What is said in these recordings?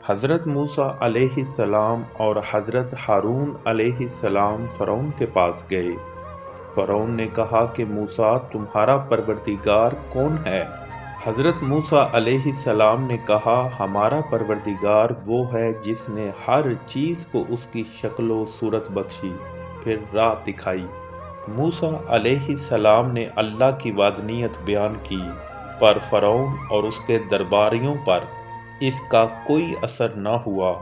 حضرت موسیٰ علیہ السلام اور حضرت ہارون علیہ السلام فرعون کے پاس گئے۔ فرعون نے کہا کہ موسیٰ تمہارا پروردگار کون ہے؟ حضرت موسیٰ علیہ السلام نے کہا ہمارا پروردگار وہ ہے جس نے ہر چیز کو اس کی شکل و صورت بخشی پھر راہ دکھائی۔ موسیٰ علیہ السلام نے اللہ کی وحدانیت بیان کی پر فرعون اور اس کے درباریوں پر اس کا کوئی اثر نہ ہوا۔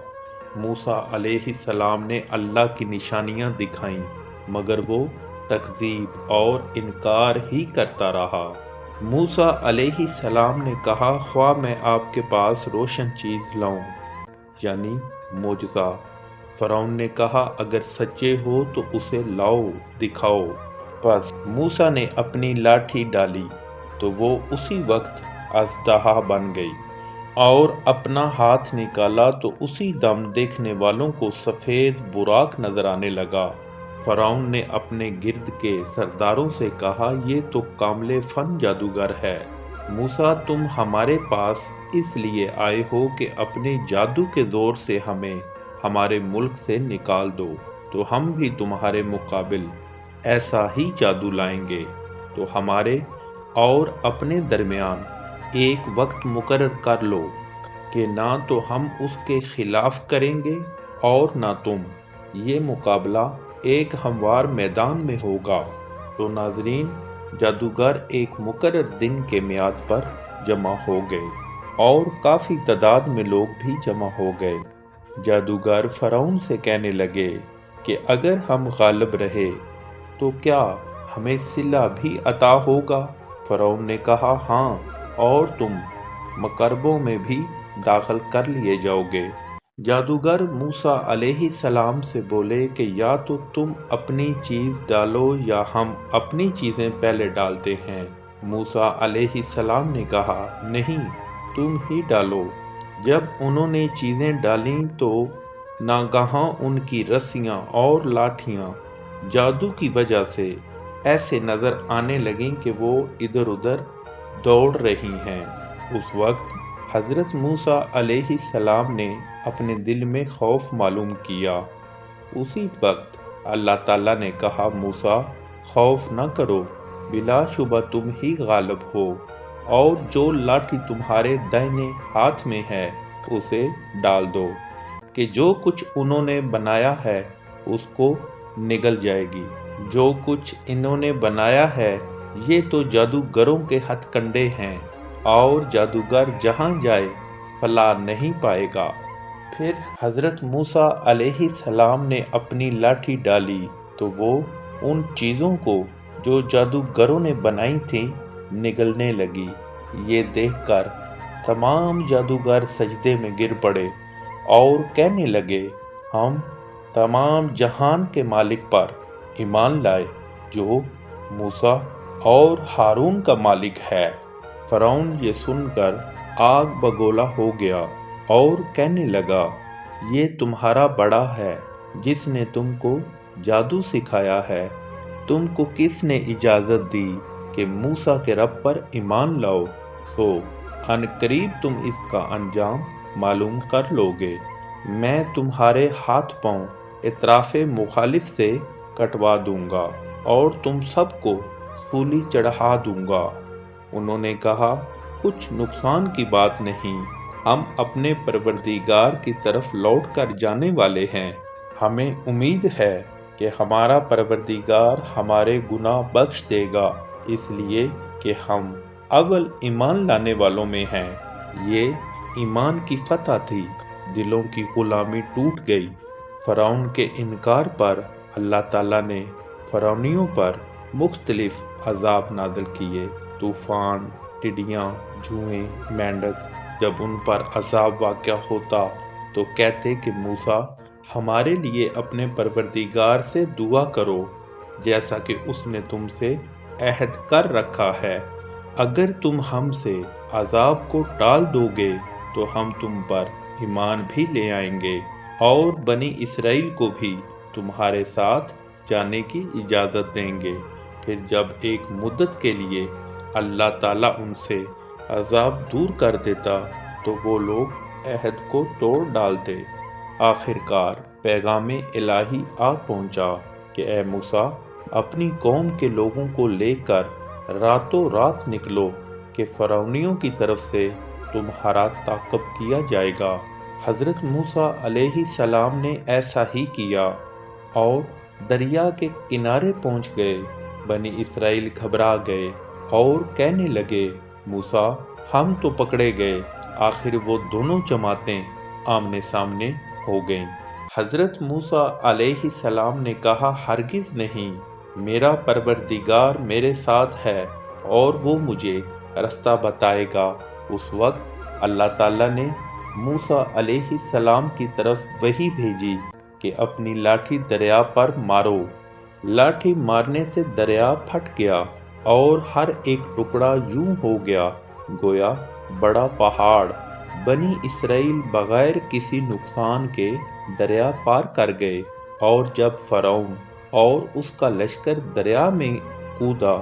موسیٰ علیہ السلام نے اللہ کی نشانیاں دکھائیں مگر وہ تکذیب اور انکار ہی کرتا رہا۔ موسیٰ علیہ السلام نے کہا خواہ میں آپ کے پاس روشن چیز لاؤں یعنی معجزہ۔ فرعون نے کہا اگر سچے ہو تو اسے لاؤ دکھاؤ۔ پس موسیٰ نے اپنی لاٹھی ڈالی تو وہ اسی وقت اژدہا بن گئی اور اپنا ہاتھ نکالا تو اسی دم دیکھنے والوں کو سفید براق نظر آنے لگا۔ فرعون نے اپنے گرد کے سرداروں سے کہا یہ تو کامل فن جادوگر ہے۔ موسیٰ تم ہمارے پاس اس لیے آئے ہو کہ اپنے جادو کے زور سے ہمیں ہمارے ملک سے نکال دو تو ہم بھی تمہارے مقابل ایسا ہی جادو لائیں گے۔ تو ہمارے اور اپنے درمیان ایک وقت مقرر کر لو کہ نہ تو ہم اس کے خلاف کریں گے اور نہ تم۔ یہ مقابلہ ایک ہموار میدان میں ہوگا۔ تو ناظرین جادوگر ایک مقرر دن کے میعاد پر جمع ہو گئے اور کافی تعداد میں لوگ بھی جمع ہو گئے۔ جادوگر فرعون سے کہنے لگے کہ اگر ہم غالب رہے تو کیا ہمیں صلہ بھی عطا ہوگا؟ فرعون نے کہا ہاں اور تم مقربوں میں بھی داخل کر لیے جاؤ گے۔ جادوگر موسیٰ علیہ السلام سے بولے کہ یا تو تم اپنی چیز ڈالو یا ہم اپنی چیزیں پہلے ڈالتے ہیں۔ موسیٰ علیہ السلام نے کہا نہیں تم ہی ڈالو۔ جب انہوں نے چیزیں ڈالیں تو ناگہاں ان کی رسیاں اور لاٹھیاں جادو کی وجہ سے ایسے نظر آنے لگیں کہ وہ ادھر ادھر دوڑ رہی ہیں۔ اس وقت حضرت موسیٰ علیہ السلام نے اپنے دل میں خوف معلوم کیا۔ اسی وقت اللہ تعالیٰ نے کہا موسیٰ خوف نہ کرو بلا شبہ تم ہی غالب ہو اور جو لاٹھی تمہارے دائیں ہاتھ میں ہے اسے ڈال دو کہ جو کچھ انہوں نے بنایا ہے اس کو نگل جائے گی۔ جو کچھ انہوں نے بنایا ہے یہ تو جادوگروں کے ہتھ کنڈے ہیں اور جادوگر جہاں جائے فلاح نہیں پائے گا۔ پھر حضرت موسیٰ علیہ السلام نے اپنی لاٹھی ڈالی تو وہ ان چیزوں کو جو جادوگروں نے بنائی تھیں نگلنے لگی۔ یہ دیکھ کر تمام جادوگر سجدے میں گر پڑے اور کہنے لگے ہم تمام جہان کے مالک پر ایمان لائے جو موسیٰ اور ہارون کا مالک ہے۔ فرعون یہ سن کر آگ بگولا ہو گیا اور کہنے لگا یہ تمہارا بڑا ہے جس نے تم کو جادو سکھایا ہے۔ تم کو کس نے اجازت دی کہ موسیٰ کے رب پر ایمان لاؤ؟ سو ان قریب تم اس کا انجام معلوم کر لو گے۔ میں تمہارے ہاتھ پاؤں اطراف مخالف سے کٹوا دوں گا اور تم سب کو سولی چڑھا دوں گا۔ انہوں نے کہا کچھ نقصان کی بات نہیں، ہم اپنے پروردگار کی طرف لوٹ کر جانے والے ہیں۔ ہمیں امید ہے کہ ہمارا پروردگار ہمارے گناہ بخش دے گا اس لیے کہ ہم اول ایمان لانے والوں میں ہیں۔ یہ ایمان کی فتح تھی، دلوں کی غلامی ٹوٹ گئی۔ فرعون کے انکار پر اللہ تعالیٰ نے فرعونیوں پر مختلف عذاب نازل کیے۔ طوفان، ٹڈیاں، جوئیں، مینڈک جب ان پر عذاب واقع ہوتا تو کہتے کہ موسیٰ ہمارے لیے اپنے پروردگار سے دعا کرو جیسا کہ اس نے تم سے عہد کر رکھا ہے۔ اگر تم ہم سے عذاب کو ٹال دو گے تو ہم تم پر ایمان بھی لے آئیں گے اور بنی اسرائیل کو بھی تمہارے ساتھ جانے کی اجازت دیں گے۔ پھر جب ایک مدت کے لیے اللہ تعالیٰ ان سے عذاب دور کر دیتا تو وہ لوگ عہد کو توڑ ڈالتے۔ آخر کار پیغام الہی آ پہنچا کہ اے موسیٰ، اپنی قوم کے لوگوں کو لے کر راتوں رات نکلو کہ فرعونیوں کی طرف سے تمہارا تعاقب کیا جائے گا۔ حضرت موسیٰ علیہ السلام نے ایسا ہی کیا اور دریا کے کنارے پہنچ گئے۔ بنی اسرائیل گھبرا گئے اور کہنے لگے، موسیٰ، ہم تو پکڑے گئے۔ آخر وہ دونوں جماعتیں آمنے سامنے ہو گئیں۔ حضرت موسیٰ علیہ السلام نے کہا، ہرگز نہیں، میرا پروردگار میرے ساتھ ہے اور وہ مجھے رستہ بتائے گا۔ اس وقت اللہ تعالیٰ نے موسیٰ علیہ السلام کی طرف وحی بھیجی کہ اپنی لاٹھی دریا پر مارو۔ لاٹھی مارنے سے دریا پھٹ گیا اور ہر ایک ٹکڑا یوں ہو گیا گویا بڑا پہاڑ۔ بنی اسرائیل بغیر کسی نقصان کے دریا پار کر گئے، اور جب فرعون اور اس کا لشکر دریا میں کودا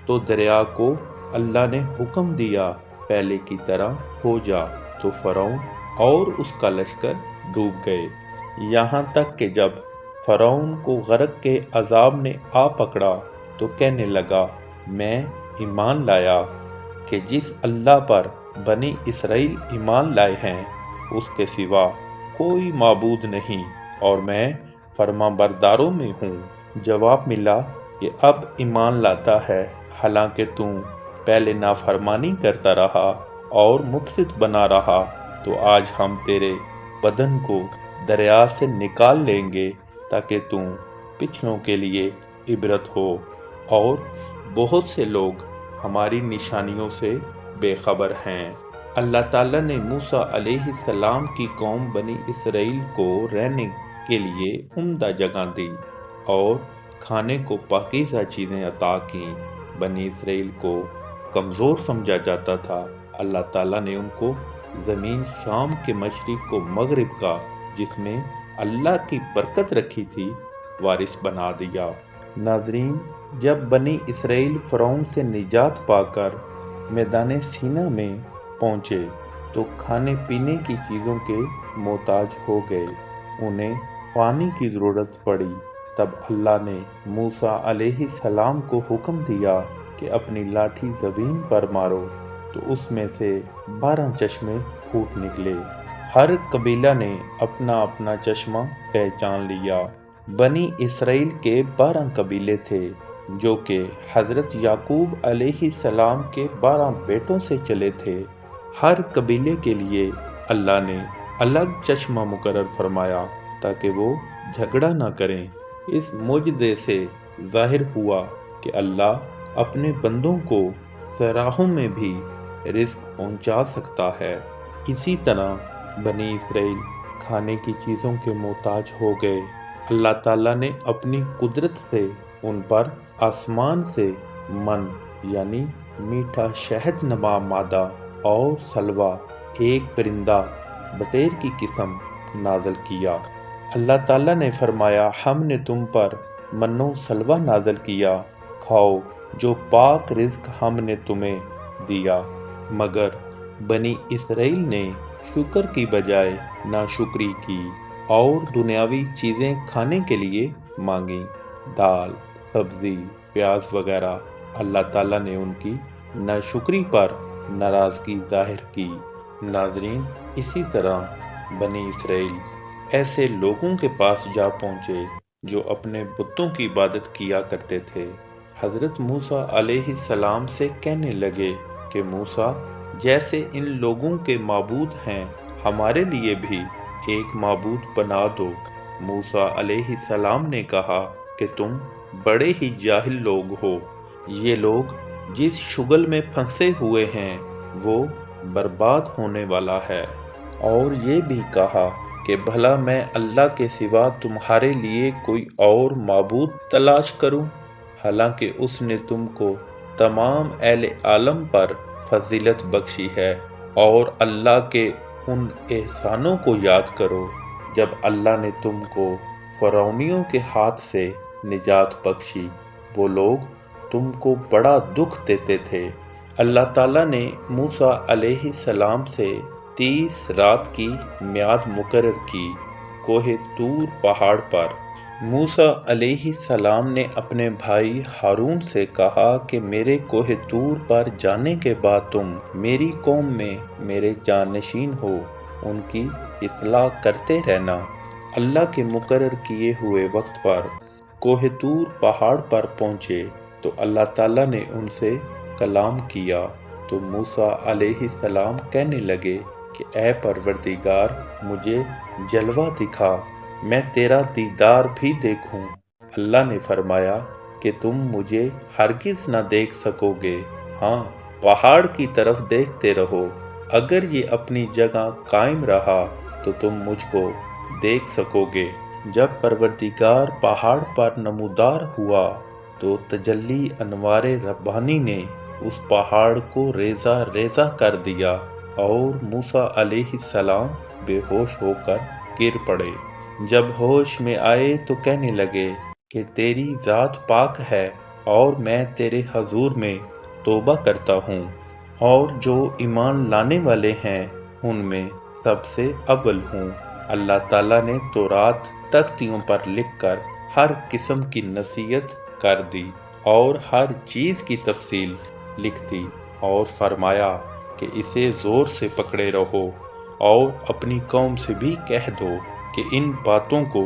تو دریا کو اللہ نے حکم دیا، پہلے کی طرح ہو جا، تو فرعون اور اس کا لشکر ڈوب گئے۔ یہاں تک کہ جب فرعون کو غرق کے عذاب نے آ پکڑا تو کہنے لگا، میں ایمان لایا کہ جس اللہ پر بنی اسرائیل ایمان لائے ہیں اس کے سوا کوئی معبود نہیں، اور میں فرما برداروں میں ہوں۔ جواب ملا کہ اب ایمان لاتا ہے، حالانکہ تم پہلے نافرمانی کرتا رہا اور مفسد بنا رہا، تو آج ہم تیرے بدن کو دریا سے نکال لیں گے تاکہ تم پچھلوں کے لیے عبرت ہو۔ اور بہت سے لوگ ہماری نشانیوں سے بے خبر ہیں۔ اللہ تعالیٰ نے موسیٰ علیہ السلام کی قوم بنی اسرائیل کو رہنے کے لیے عمدہ جگہ دی اور کھانے کو پاکیزہ چیزیں عطا کیں۔ بنی اسرائیل کو کمزور سمجھا جاتا تھا، اللہ تعالیٰ نے ان کو زمین شام کے مشرق و مغرب کا، جس میں اللہ کی برکت رکھی تھی، وارث بنا دیا۔ ناظرین، جب بنی اسرائیل فرعون سے نجات پا کر میدان سینا میں پہنچے تو کھانے پینے کی چیزوں کے محتاج ہو گئے، انہیں پانی کی ضرورت پڑی۔ تب اللہ نے موسیٰ علیہ السلام کو حکم دیا کہ اپنی لاٹھی زمین پر مارو، تو اس میں سے 12 چشمے پھوٹ نکلے۔ ہر قبیلہ نے اپنا اپنا چشمہ پہچان لیا۔ بنی اسرائیل کے 12 قبیلے تھے جو کہ حضرت یعقوب علیہ السلام کے 12 بیٹوں سے چلے تھے۔ ہر قبیلے کے لیے اللہ نے الگ چشمہ مقرر فرمایا تاکہ وہ جھگڑا نہ کریں۔ اس معجزے سے ظاہر ہوا کہ اللہ اپنے بندوں کو صحراؤں میں بھی رزق پہنچا سکتا ہے۔ اسی طرح بنی اسرائیل کھانے کی چیزوں کے محتاج ہو گئے۔ اللہ تعالیٰ نے اپنی قدرت سے ان پر آسمان سے من یعنی میٹھا شہد نما مادہ اور سلویٰ ایک پرندہ بٹیر کی قسم نازل کیا۔ اللہ تعالیٰ نے فرمایا، ہم نے تم پر من و سلویٰ نازل کیا، کھاؤ جو پاک رزق ہم نے تمہیں دیا۔ مگر بنی اسرائیل نے شکر کی بجائے ناشکری کی اور دنیاوی چیزیں کھانے کے لیے مانگیں، دال، سبزی، پیاز وغیرہ۔ اللہ تعالیٰ نے ان کی ناشکری پر ناراضگی ظاہر کی۔ ناظرین، اسی طرح بنی اسرائیل ایسے لوگوں کے پاس جا پہنچے جو اپنے بتوں کی عبادت کیا کرتے تھے۔ حضرت موسیٰ علیہ السلام سے کہنے لگے کہ موسیٰ، جیسے ان لوگوں کے معبود ہیں، ہمارے لیے بھی ایک معبود بنا دو۔ موسیٰ علیہ السلام نے کہا کہ تم بڑے ہی جاہل لوگ ہو، یہ لوگ جس شغل میں پھنسے ہوئے ہیں وہ برباد ہونے والا ہے۔ اور یہ بھی کہا کہ بھلا میں اللہ کے سوا تمہارے لیے کوئی اور معبود تلاش کروں، حالانکہ اس نے تم کو تمام اہل عالم پر فضیلت بخشی ہے۔ اور اللہ کے ان احسانوں کو یاد کرو جب اللہ نے تم کو فرعونیوں کے ہاتھ سے نجات بخشی، وہ لوگ تم کو بڑا دکھ دیتے تھے۔ اللہ تعالیٰ نے موسیٰ علیہ السلام سے 30 رات کی میعاد مقرر کی کوہ طور پہاڑ پر۔ موسیٰ علیہ السلام نے اپنے بھائی ہارون سے کہا کہ میرے کوہ طور پر جانے کے بعد تم میری قوم میں میرے جانشین ہو، ان کی اصلاح کرتے رہنا۔ اللہ کے مقرر کیے ہوئے وقت پر کوہ طور پہاڑ پر پہنچے تو اللہ تعالیٰ نے ان سے کلام کیا تو موسیٰ علیہ السلام کہنے لگے کہ اے پروردگار، مجھے جلوہ دکھا، میں تیرا دیدار بھی دیکھوں۔ اللہ نے فرمایا کہ تم مجھے ہرگز نہ دیکھ سکو گے، ہاں پہاڑ کی طرف دیکھتے رہو، اگر یہ اپنی جگہ قائم رہا تو تم مجھ کو دیکھ سکو گے۔ جب پروردگار پہاڑ پر نمودار ہوا تو تجلی انوار ربانی نے اس پہاڑ کو ریزہ ریزہ کر دیا اور موسیٰ علیہ السلام بے ہوش ہو کر گر پڑے۔ جب ہوش میں آئے تو کہنے لگے کہ تیری ذات پاک ہے اور میں تیرے حضور میں توبہ کرتا ہوں، اور جو ایمان لانے والے ہیں ان میں سب سے اول ہوں۔ اللہ تعالیٰ نے تورات تختیوں پر لکھ کر ہر قسم کی نصیحت کر دی اور ہر چیز کی تفصیل لکھ دی اور فرمایا کہ اسے زور سے پکڑے رہو اور اپنی قوم سے بھی کہہ دو کہ ان باتوں کو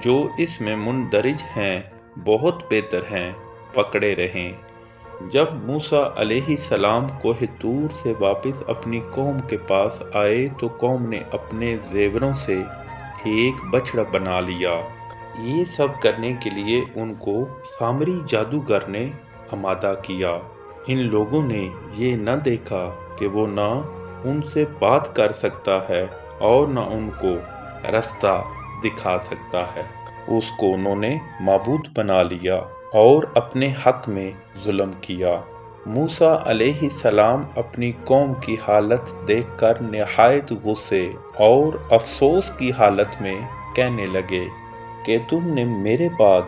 جو اس میں مندرج ہیں بہت بہتر ہیں، پکڑے رہیں۔ جب موسیٰ علیہ السلام کوہ طور سے واپس اپنی قوم کے پاس آئے تو قوم نے اپنے زیوروں سے ایک بچڑا بنا لیا۔ یہ سب کرنے کے لیے ان کو سامری جادوگر نے آمادہ کیا۔ ان لوگوں نے یہ نہ دیکھا کہ وہ نہ ان سے بات کر سکتا ہے اور نہ ان کو رستہ دکھا سکتا ہے۔ اس کو انہوں نے معبود بنا لیا اور اپنے حق میں ظلم کیا۔ موسیٰ علیہ السلام اپنی قوم کی حالت دیکھ کر نہایت غصے اور افسوس کی حالت میں کہنے لگے کہ تم نے میرے بعد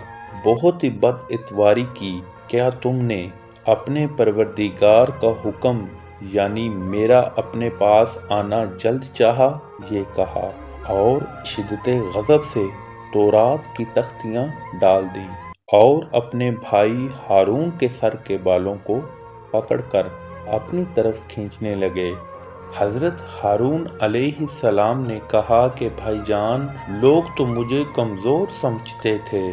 بہت ہی بد اتواری کی۔ کیا تم نے اپنے پروردگار کا حکم یعنی میرا اپنے پاس آنا جلد چاہا؟ یہ کہا اور شدت غضب سے تورات کی تختیاں ڈال دیں اور اپنے بھائی ہارون کے سر کے بالوں کو پکڑ کر اپنی طرف کھینچنے لگے۔ حضرت ہارون علیہ السلام نے کہا کہ بھائی جان، لوگ تو مجھے کمزور سمجھتے تھے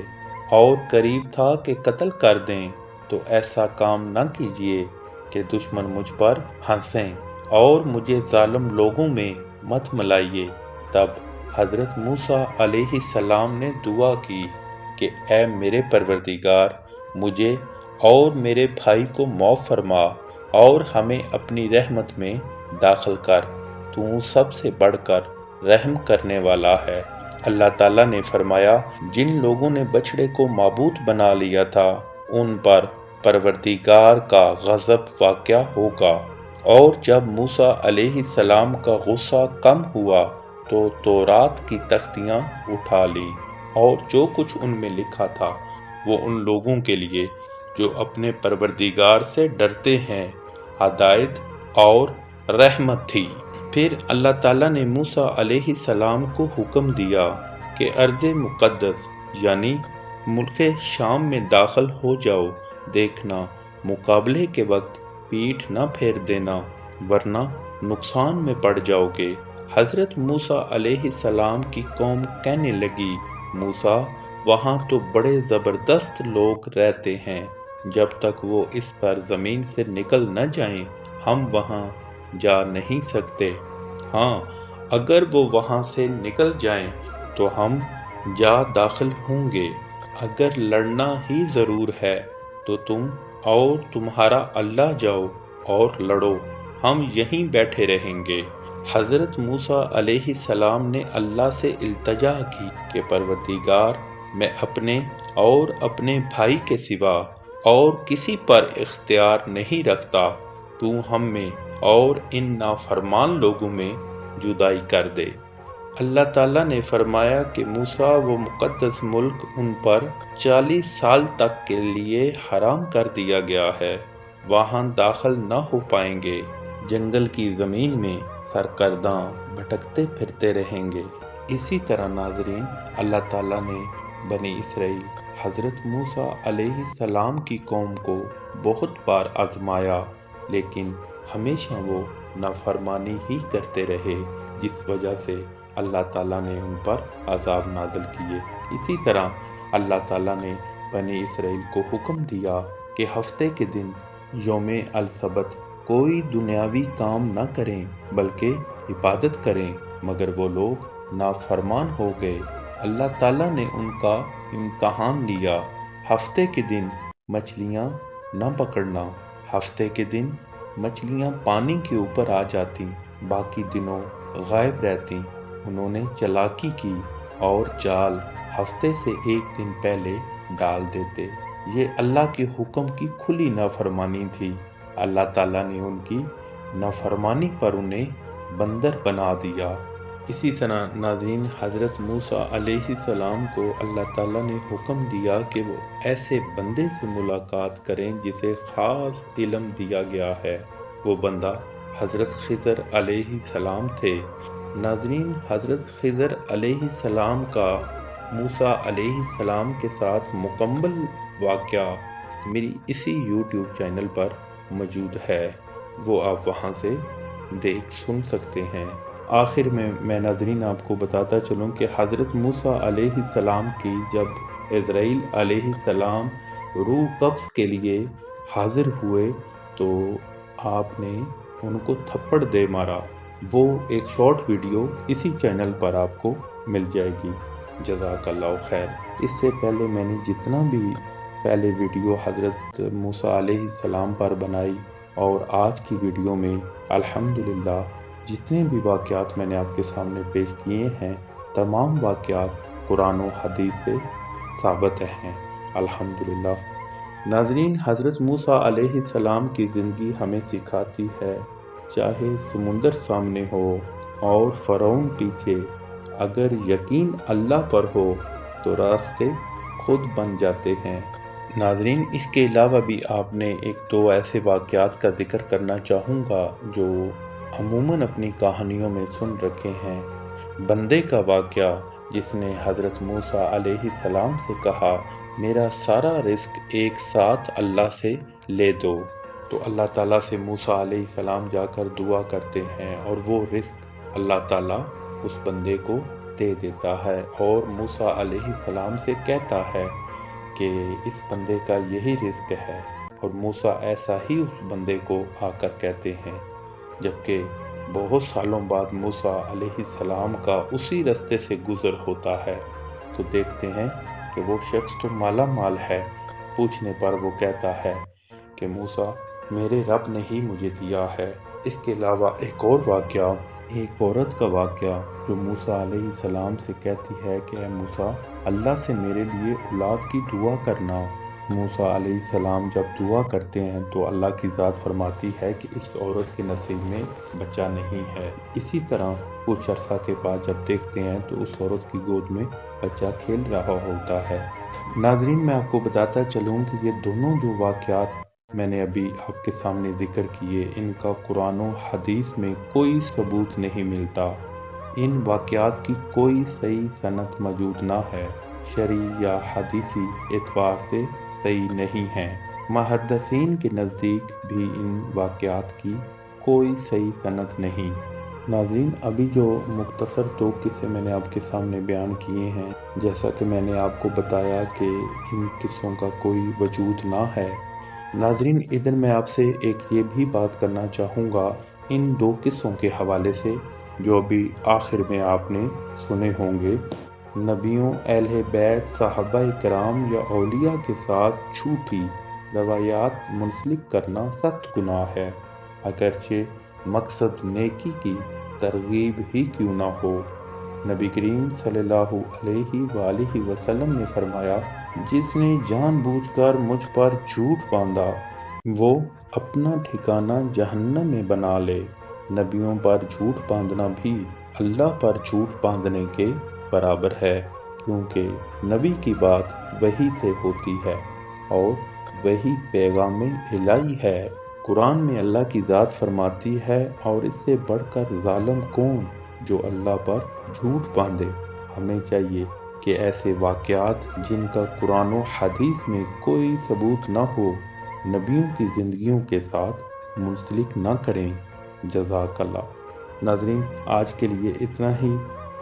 اور قریب تھا کہ قتل کر دیں، تو ایسا کام نہ کیجیے کہ دشمن مجھ پر ہنسیں اور مجھے ظالم لوگوں میں مت ملائیے۔ تب حضرت موسیٰ علیہ السلام نے دعا کی کہ اے میرے پروردگار، مجھے اور میرے بھائی کو معاف فرما اور ہمیں اپنی رحمت میں داخل کر، تو سب سے بڑھ کر رحم کرنے والا ہے۔ اللہ تعالیٰ نے فرمایا، جن لوگوں نے بچڑے کو معبود بنا لیا تھا ان پر پروردگار کا غضب واقع ہوگا۔ اور جب موسیٰ علیہ السلام کا غصہ کم ہوا تو تورات کی تختیاں اٹھا لی اور جو کچھ ان میں لکھا تھا وہ ان لوگوں کے لیے جو اپنے پروردگار سے ڈرتے ہیں ہدایت اور رحمت تھی۔ پھر اللہ تعالیٰ نے موسیٰ علیہ السلام کو حکم دیا کہ ارض مقدس یعنی ملک شام میں داخل ہو جاؤ، دیکھنا مقابلے کے وقت پیٹھ نہ پھیر دینا ورنہ نقصان میں پڑ جاؤ گے۔ حضرت موسیٰ علیہ السلام کی قوم کہنے لگی، موسیٰ وہاں تو بڑے زبردست لوگ رہتے ہیں، جب تک وہ اس سرزمین سے نکل نہ جائیں ہم وہاں جا نہیں سکتے۔ ہاں اگر وہ وہاں سے نکل جائیں تو ہم جا داخل ہوں گے، اگر لڑنا ہی ضرور ہے تو تم اور تمہارا اللہ جاؤ اور لڑو، ہم یہیں بیٹھے رہیں گے۔ حضرت موسیٰ علیہ السلام نے اللہ سے التجا کی کہ پروردگار، میں اپنے اور اپنے بھائی کے سوا اور کسی پر اختیار نہیں رکھتا، تو ہم میں اور ان نافرمان لوگوں میں جدائی کر دے۔ اللہ تعالیٰ نے فرمایا کہ موسیٰ وہ مقدس ملک ان پر 40 سال تک کے لیے حرام کر دیا گیا ہے، وہاں داخل نہ ہو پائیں گے۔ جنگل کی زمین میں سرکرداں بھٹکتے پھرتے رہیں گے۔ اسی طرح ناظرین، اللہ تعالیٰ نے بنی اسرائیل حضرت موسیٰ علیہ السلام کی قوم کو بہت بار آزمایا، لیکن ہمیشہ وہ نافرمانی ہی کرتے رہے، جس وجہ سے اللہ تعالیٰ نے ان پر عذاب نازل کیے۔ اسی طرح اللہ تعالیٰ نے بنی اسرائیل کو حکم دیا کہ ہفتے کے دن یوم السبت کوئی دنیاوی کام نہ کریں بلکہ عبادت کریں، مگر وہ لوگ نافرمان ہو گئے۔ اللہ تعالیٰ نے ان کا امتحان لیا۔ ہفتے کے دن مچھلیاں نہ پکڑنا۔ ہفتے کے دن مچھلیاں پانی کے اوپر آ جاتی، باقی دنوں غائب رہتی۔ انہوں نے چالاکی کی اور جال ہفتے سے ایک دن پہلے ڈال دیتے۔ یہ اللہ کے حکم کی کھلی نافرمانی تھی۔ اللہ تعالیٰ نے ان کی نافرمانی پر انہیں بندر بنا دیا۔ اسی طرح ناظرین، حضرت موسیٰ علیہ السلام کو اللہ تعالیٰ نے حکم دیا کہ وہ ایسے بندے سے ملاقات کریں جسے خاص علم دیا گیا ہے۔ وہ بندہ حضرت خضر علیہ السلام تھے۔ ناظرین، حضرت خضر علیہ السلام کا موسیٰ علیہ السلام کے ساتھ مکمل واقعہ میری اسی یوٹیوب چینل پر موجود ہے، وہ آپ وہاں سے دیکھ سن سکتے ہیں۔ آخر میں ناظرین آپ کو بتاتا چلوں کہ حضرت موسیٰ علیہ السلام کی جب عزرائیل علیہ السلام روح قبض کے لیے حاضر ہوئے تو آپ نے ان کو تھپڑ دے مارا۔ وہ ایک شارٹ ویڈیو اسی چینل پر آپ کو مل جائے گی۔ جزاک اللہ خیر۔ اس سے پہلے میں نے جتنا بھی پہلے ویڈیو حضرت موسیٰ علیہ السلام پر بنائی اور آج کی ویڈیو میں الحمدللہ جتنے بھی واقعات میں نے آپ کے سامنے پیش کیے ہیں، تمام واقعات قرآن و حدیث سے ثابت ہیں الحمدللہ۔ ناظرین، حضرت موسیٰ علیہ السلام کی زندگی ہمیں سکھاتی ہے، چاہے سمندر سامنے ہو اور فرعون پیچھے، اگر یقین اللہ پر ہو تو راستے خود بن جاتے ہیں۔ ناظرین، اس کے علاوہ بھی آپ نے ایک دو ایسے واقعات کا ذکر کرنا چاہوں گا جو عموماً اپنی کہانیوں میں سن رکھے ہیں۔ بندے کا واقعہ جس نے حضرت موسیٰ علیہ السلام سے کہا، میرا سارا رزق ایک ساتھ اللہ سے لے دو، تو اللہ تعالیٰ سے موسیٰ علیہ السلام جا کر دعا کرتے ہیں اور وہ رزق اللہ تعالیٰ اس بندے کو دے دیتا ہے، اور موسیٰ علیہ السلام سے کہتا ہے کہ اس بندے کا یہی رزق ہے، اور موسیٰ ایسا ہی اس بندے کو آ کر کہتے ہیں۔ جبکہ بہت سالوں بعد موسیٰ علیہ السلام کا اسی راستے سے گزر ہوتا ہے تو دیکھتے ہیں کہ وہ شخص تو مالا مال ہے۔ پوچھنے پر وہ کہتا ہے کہ موسیٰ، میرے رب نے ہی مجھے دیا ہے۔ اس کے علاوہ ایک اور واقعہ، ایک عورت کا واقعہ جو موسیٰ علیہ السلام سے کہتی ہے کہ اے موسیٰ، اللہ سے میرے لیے اولاد کی دعا کرنا۔ موسیٰ علیہ السلام جب دعا کرتے ہیں تو اللہ کی ذات فرماتی ہے کہ اس عورت کے نصیب میں بچہ نہیں ہے۔ اسی طرح کچھ عرصہ کے بعد جب دیکھتے ہیں تو اس عورت کی گود میں بچہ کھیل رہا ہوتا ہے۔ ناظرین، میں آپ کو بتاتا چلوں کہ یہ دونوں جو واقعات میں نے ابھی آپ کے سامنے ذکر کیے، ان کا قرآن و حدیث میں کوئی ثبوت نہیں ملتا۔ ان واقعات کی کوئی صحیح سند موجود نہ ہے، شرعی یا حدیثی اعتبار سے صحیح نہیں ہیں۔ محدثین کے نزدیک بھی ان واقعات کی کوئی صحیح سند نہیں۔ ناظرین، ابھی جو مختصر دو قصے میں نے آپ کے سامنے بیان کیے ہیں، جیسا کہ میں نے آپ کو بتایا کہ ان قصوں کا کوئی وجود نہ ہے۔ ناظرین، ادھر میں آپ سے ایک یہ بھی بات کرنا چاہوں گا ان دو قصوں کے حوالے سے جو ابھی آخر میں آپ نے سنے ہوں گے۔ نبیوں، اہل بیت، صحابہ کرام یا اولیاء کے ساتھ جھوٹی روایات منسلک کرنا سخت گناہ ہے، اگرچہ مقصد نیکی کی ترغیب ہی کیوں نہ ہو۔ نبی کریم صلی اللہ علیہ وآلہ وسلم نے فرمایا، جس نے جان بوجھ کر مجھ پر جھوٹ باندھا وہ اپنا ٹھکانہ جہنم میں بنا لے۔ نبیوں پر جھوٹ باندھنا بھی اللہ پر جھوٹ باندھنے کے برابر ہے، کیونکہ نبی کی بات وحی سے ہوتی ہے اور وہی پیغام الہی ہے۔ قرآن میں اللہ کی ذات فرماتی ہے، اور اس سے بڑھ کر ظالم کون جو اللہ پر جھوٹ باندھے۔ ہمیں چاہیے کہ ایسے واقعات جن کا قرآن و حدیث میں کوئی ثبوت نہ ہو، نبیوں کی زندگیوں کے ساتھ منسلک نہ کریں۔ جزاک اللہ۔ ناظرین، آج کے لیے اتنا ہی۔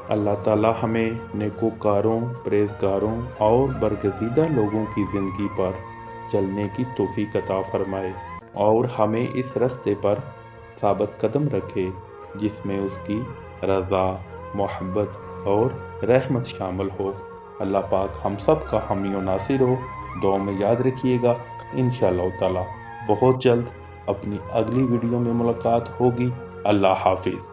اللہ تعالی ہمیں نیکوکاروں، پرہیزگاروں اور برگزیدہ لوگوں کی زندگی پر چلنے کی توفیق عطا فرمائے، اور ہمیں اس راستے پر ثابت قدم رکھے جس میں اس کی رضا، محبت اور رحمت شامل ہو۔ اللہ پاک ہم سب کا حامی و ناصر ہو۔ دعا میں یاد رکھیے گا۔ انشاءاللہ تعالی بہت جلد اپنی اگلی ویڈیو میں ملاقات ہوگی۔ اللہ حافظ۔